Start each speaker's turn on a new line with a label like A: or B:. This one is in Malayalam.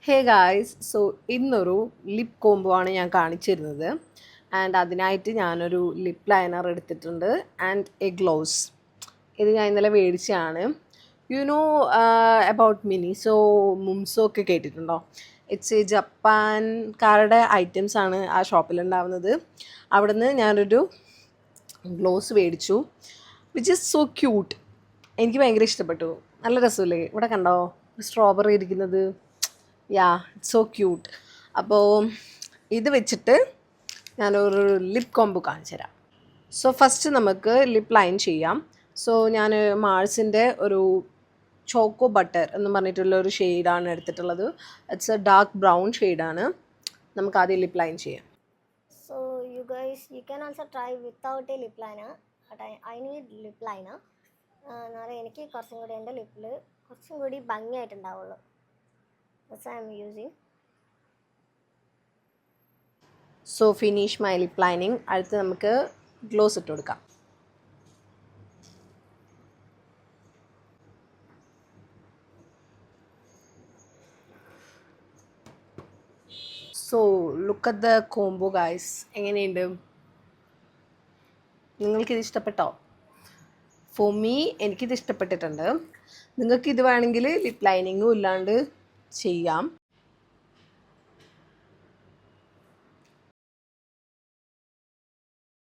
A: ഹേ ഗായ്സ്, സോ ഇന്നൊരു ലിപ് കോംബോ ആണ് ഞാൻ കാണിച്ചിരുന്നത്. ആൻഡ് അതിനായിട്ട് ഞാനൊരു ലിപ് ലൈനർ എടുത്തിട്ടുണ്ട് ആൻഡ് എ ഗ്ലോസ്. ഇത് ഞാൻ ഇന്നലെ മേടിച്ചതാണ്. യു നോ അബൌട്ട് മിനിസോ മുംസോ ഒക്കെ കേട്ടിട്ടുണ്ടോ? ഇറ്റ്സ് എ ജപ്പാൻകാരുടെ ഐറ്റംസ് ആണ് ആ ഷോപ്പിലുണ്ടാവുന്നത്. അവിടുന്ന് ഞാനൊരു ഗ്ലോസ് മേടിച്ചു, വിച്ച് ഈസ് സോ ക്യൂട്ട്. എനിക്ക് ഭയങ്കര ഇഷ്ടപ്പെട്ടു. നല്ല രസമില്ലേ? ഇവിടെ കണ്ടോ സ്ട്രോബെറി ഇരിക്കുന്നത്? യാ, ഇറ്റ്സ് സോ ക്യൂട്ട്. അപ്പോൾ ഇത് വെച്ചിട്ട് ഞാനൊരു ലിപ് കോംബോ കാണിച്ചു തരാം. സോ ഫസ്റ്റ് നമുക്ക് ലിപ് ലൈൻ ചെയ്യാം. സോ ഞാൻ മാൾസിൻ്റെ ഒരു ചോക്കോ ബട്ടർ എന്ന് പറഞ്ഞിട്ടുള്ള ഒരു ഷെയ്ഡാണ് എടുത്തിട്ടുള്ളത്. ഇറ്റ്സ് എ ഡാർക്ക് ബ്രൗൺ ഷെയ്ഡാണ്. നമുക്ക് ആദ്യം ലിപ് ലൈൻ ചെയ്യാം.
B: So you guys, you can also try without a lip liner, but I need lip liner. എന്നാലും എനിക്ക് കുറച്ചും കൂടി എൻ്റെ ലിപ്പിൽ കുറച്ചും കൂടി ഭംഗിയായിട്ടുണ്ടാവുള്ളൂ. That's I am using.
A: So finish my lip lining. അടുത്ത് നമുക്ക് ഗ്ലോസ് ഇട്ട് കൊടുക്കാം. So look at the combo guys. എങ്ങനെയുണ്ട്? നിങ്ങൾക്കിത് ഇഷ്ടപ്പെട്ടോ? ഫോർ മീ എനിക്കിത് ഇഷ്ടപ്പെട്ടിട്ടുണ്ട്. നിങ്ങൾക്കിത് വേണമെങ്കിൽ ലിപ് ലൈനിങ്ങും ഇല്ലാണ്ട് ചെയ്യാം.